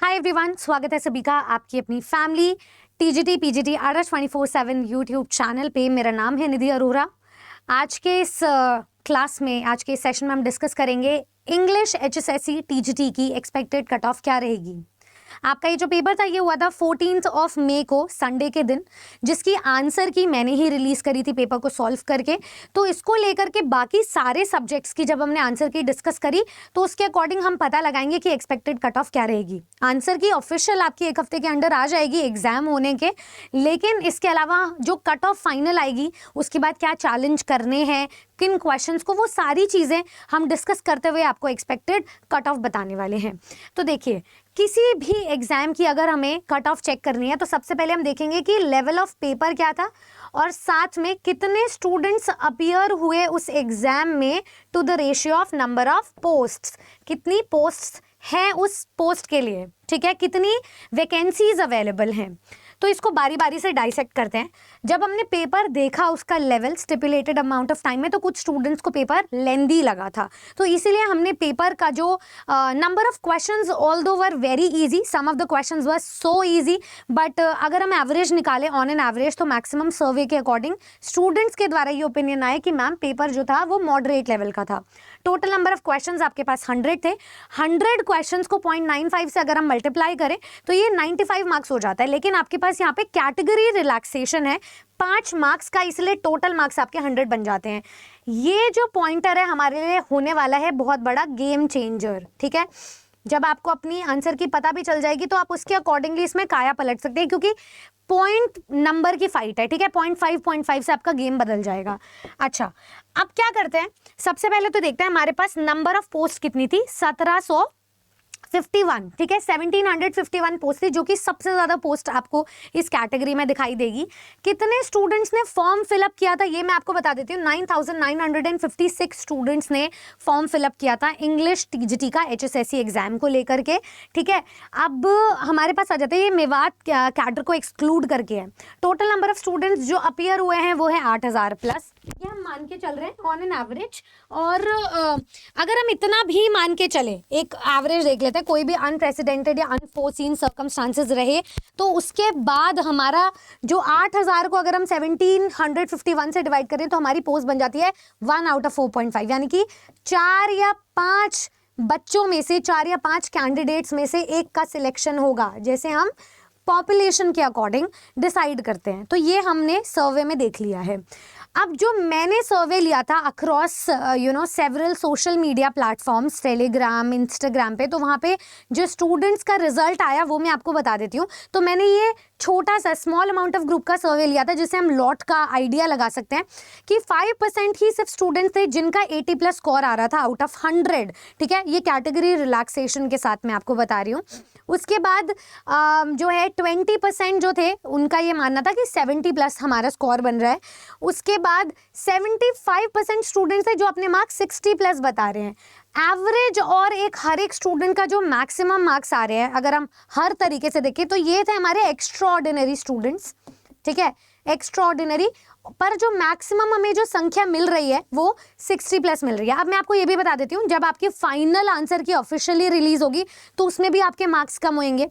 Hi everyone, स्वागत है सभी का आपकी अपनी फैमिली टीजीटी पीजीटी आदर्श 24/7 यूट्यूब चैनल पे। मेरा नाम है निधि अरोरा। आज के इस क्लास में, आज के इस सेशन में हम डिस्कस करेंगे इंग्लिश एचएसएससी टीजीटी की एक्सपेक्टेड कट ऑफ क्या रहेगी। आपका ये जो पेपर था ये हुआ था 14 मई को, संडे के दिन, जिसकी आंसर की मैंने ही रिलीज करी थी पेपर को सॉल्व करके। तो इसको लेकर के बाकी सारे सब्जेक्ट्स की जब हमने आंसर की डिस्कस करी तो उसके अकॉर्डिंग हम पता लगाएंगे कि एक्सपेक्टेड कट ऑफ क्या रहेगी। आंसर की ऑफिशियल आपकी एक हफ्ते के अंदर आ जाएगी एग्जाम होने के, लेकिन इसके अलावा जो कट ऑफ फाइनल आएगी उसके बाद क्या चैलेंज करने हैं, किन क्वेश्चंस को, वो सारी चीज़ें हम डिस्कस करते हुए आपको एक्सपेक्टेड कट ऑफ बताने वाले हैं। तो देखिए, किसी भी एग्जाम की अगर हमें कट ऑफ चेक करनी है तो सबसे पहले हम देखेंगे कि लेवल ऑफ पेपर क्या था और साथ में कितने स्टूडेंट्स अपीयर हुए उस एग्जाम में to the ratio of number of posts. कितनी पोस्ट्स हैं उस पोस्ट के लिए, ठीक है, कितनी वैकेंसीज अवेलेबल हैं। तो इसको बारी बारी से डाइसेक्ट करते हैं। जब हमने पेपर देखा उसका level stipulated amount of time में, तो कुछ स्टूडेंट्स को पेपर लेंदी लगा था, तो इसीलिए हमने पेपर का जो number of questions although were very easy, some of the questions were so easy, but अगर हम एवरेज निकालें ऑन एन एवरेज तो मैक्सिमम सर्वे के अकॉर्डिंग स्टूडेंट्स के द्वारा ये ओपिनियन आया कि मैम पेपर जो था वो मॉडरेट लेवल का था। टोटल नंबर ऑफ क्वेश्चंस आपके पास 100 थे। 100 क्वेश्चंस को 0.95 से अगर हम मल्टीप्लाई करें तो ये 95 मार्क्स हो जाता है, लेकिन आपके पास यहाँ पे कैटेगरी रिलैक्सेशन है 5 मार्क्स का, इसलिए टोटल मार्क्स आपके 100 बन जाते हैं। ये जो पॉइंटर है हमारे लिए होने वाला है बहुत बड़ा गेम चेंजर, ठीक है। जब आपको अपनी आंसर की पता भी चल जाएगी तो आप उसके अकॉर्डिंगली इसमें काया पलट सकते हैं, क्योंकि पॉइंट नंबर की फाइट है, ठीक है। 0.5 से आपका गेम बदल जाएगा। अच्छा, अब क्या करते हैं, सबसे पहले तो देखते हैं हमारे पास नंबर ऑफ पोस्ट कितनी थी, 1751, ठीक है, 1751 पोस्ट थी, जो कि सबसे ज्यादा पोस्ट आपको इस कैटेगरी में दिखाई देगी। कितने स्टूडेंट्स ने फॉर्म फिलअप किया था ये मैं आपको बता देती हूँ। 9956 स्टूडेंट्स ने फॉर्म फिलअप किया था इंग्लिश टीजीटी का एचएसएससी एग्जाम को लेकर के, ठीक है। अब हमारे पास आ जाते हैं, ये मेवात कैडर को एक्सक्लूड करके है। टोटल नंबर ऑफ स्टूडेंट्स जो अपीयर हुए हैं वो है 8000 प्लस, ये हम मान के चल रहे हैं ऑन एन एवरेज। और अगर हम इतना भी मान के चले, एक एवरेज देख लेते हैं, कोई भी अनप्रेसिडेंटेड या अनफोर्सीन सर्कमस्टांसेस रहे तो उसके बाद हमारा जो 8000 को अगर हम 1751 से डिवाइड करें तो हमारी पोस्ट बन जाती है 1 आउट ऑफ 4.5, यानी कि 4 या 5 बच्चों में से, 4 या 5 कैंडिडेट्स में से एक का सिलेक्शन होगा, जैसे हम पॉपुलेशन के अकॉर्डिंग डिसाइड करते हैं। तो ये हमने सर्वे में देख लिया है। अब जो मैंने सर्वे लिया था across several social media platforms, Telegram, Instagram पे, तो वहाँ पे जो स्टूडेंट्स का रिजल्ट आया वो मैं आपको बता देती हूँ। तो मैंने ये छोटा सा स्मॉल अमाउंट ऑफ ग्रुप का सर्वे लिया था, जिससे हम लॉट का आइडिया लगा सकते हैं कि 5% ही सिर्फ स्टूडेंट्स थे जिनका 80+ स्कोर आ रहा था आउट ऑफ 100, ठीक है। ये कैटेगरी रिलैक्सेशन के साथ मैं आपको बता रही हूँ। उसके बाद जो है 20% जो थे उनका ये मानना था कि 70+ हमारा स्कोर बन रहा है। उसके बाद 75% स्टूडेंट्स थे जो अपने मार्क्स 60+ बता रहे हैं। एवरेज और एक हर एक स्टूडेंट का जो मैक्सिमम मार्क्स आ रहे हैं, अगर हम हर तरीके से देखें तो ये थे हमारे एक्स्ट्राऑर्डिनरी स्टूडेंट्स, ठीक है, एक्स्ट्राऑर्डिनरी। पर जो मैक्सिमम हमें जो संख्या मिल रही है वो 60+ मिल रही है। अब मैं आपको ये भी बता देती हूँ, जब आपकी फाइनल आंसर की ऑफिशियली रिलीज होगी तो उसमें भी आपके मार्क्स कम होंगे,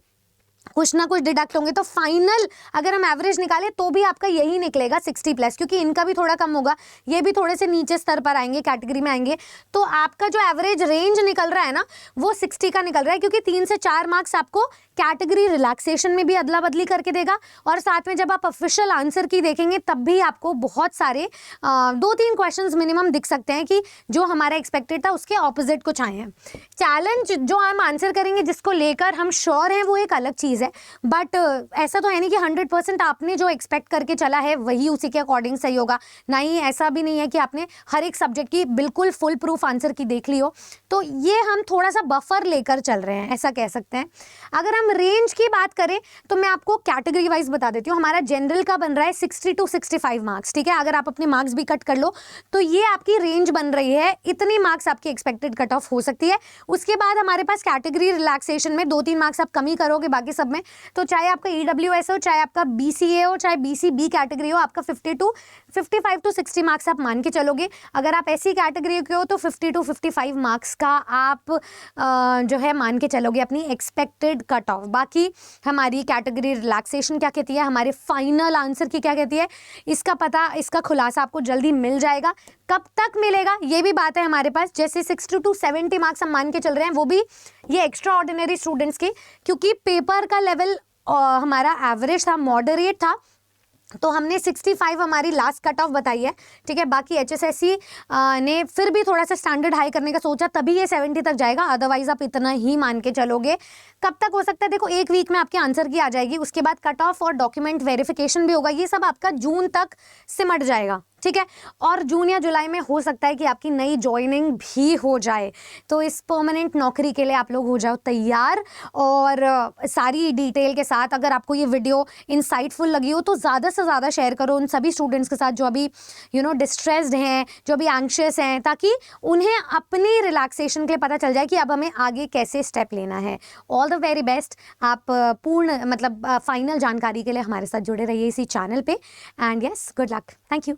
कुछ ना कुछ डिडक्ट होंगे। तो फाइनल अगर हम एवरेज निकालें तो भी आपका यही निकलेगा 60+, क्योंकि इनका भी थोड़ा कम होगा, ये भी थोड़े से नीचे स्तर पर आएंगे, कैटेगरी में आएंगे। तो आपका जो एवरेज रेंज निकल रहा है ना वो 60 का निकल रहा है, क्योंकि 3 से 4 मार्क्स आपको कैटेगरी रिलैक्सेशन में भी अदला बदली करके देगा, और साथ में जब आप ऑफिशियल आंसर की देखेंगे तब भी आपको बहुत सारे 2-3 क्वेश्चंस मिनिमम दिख सकते हैं कि जो हमारा एक्सपेक्टेड था उसके ऑपोजिट कुछ आए हैं। चैलेंज जो हम आंसर करेंगे जिसको लेकर हम श्योर हैं वो एक अलग चीज़ है, बट ऐसा तो है नहीं कि 100% आपने जो एक्सपेक्ट करके चला है वही उसी के अकॉर्डिंग सही होगा। नहीं, ऐसा भी नहीं है कि आपने हर एक सब्जेक्ट की बिल्कुल फुल प्रूफ आंसर की देख ली हो। तो ये हम थोड़ा सा बफर लेकर चल रहे हैं, ऐसा कह सकते हैं। अगर हम रेंज की बात करें तो मैं आपको कैटेगरी वाइज बता देती हूँ। हमारा जनरल का बन रहा है 60 to 65 मार्क्स, ठीक है। अगर आप अपने मार्क्स भी कट कर लो तो ये आपकी रेंज बन रही है, इतनी मार्क्स आपकी एक्सपेक्टेड कट ऑफ हो सकती है। उसके बाद हमारे पास कैटेगरी रिलैक्सेशन में 2-3 मार्क्स आप कमी करोगे, बाकी सब में। तो चाहे आपका EWS हो, चाहे आपका BCA हो, चाहे BCB कैटेगरी हो, आपका 55 to 60 मार्क्स आप मान के चलोगे। अगर आप ऐसी कैटेगरी के हो तो 50 to 55 मार्क्स का आप जो है मान के चलोगे अपनी एक्सपेक्टेड कट ऑफ। बाकी हमारी कैटेगरी रिलैक्सेशन क्या कहती है, हमारे फाइनल आंसर की क्या कहती है, इसका पता, इसका खुलासा आपको जल्दी मिल जाएगा। कब तक मिलेगा ये भी बात है हमारे पास। जैसे 60 to 70 मार्क्स हम मान के चल रहे हैं, वो भी ये एक्स्ट्रा ऑर्डिनरी स्टूडेंट्स के, क्योंकि पेपर का लेवल हमारा एवरेज था, मॉडरेट था, तो हमने 65 हमारी लास्ट कट ऑफ बताई है, ठीक है। बाकी HSSC ने फिर भी थोड़ा सा स्टैंडर्ड हाई करने का सोचा, तभी ये 70 तक जाएगा, अदरवाइज आप इतना ही मान के चलोगे। कब तक हो सकता है, देखो 1 वीक में आपके आंसर की आ जाएगी, उसके बाद कट ऑफ और डॉक्यूमेंट वेरिफिकेशन भी होगा, ये सब आपका जून तक सिमट जाएगा, ठीक है। और जून या जुलाई में हो सकता है कि आपकी नई ज्वाइनिंग भी हो जाए। तो इस परमानेंट नौकरी के लिए आप लोग हो जाओ तैयार। और सारी डिटेल के साथ अगर आपको ये वीडियो इंसाइटफुल लगी हो तो ज़्यादा से ज़्यादा शेयर करो उन सभी स्टूडेंट्स के साथ जो अभी डिस्ट्रेस्ड हैं, जो अभी एंग्शियस हैं, ताकि उन्हें अपनी रिलैक्सेशन के लिए पता चल जाए कि अब हमें आगे कैसे स्टेप लेना है। All the very best. आप पूर्ण फाइनल जानकारी के लिए हमारे साथ जुड़े रहिए इसी चैनल पे। And yes, good luck. Thank you.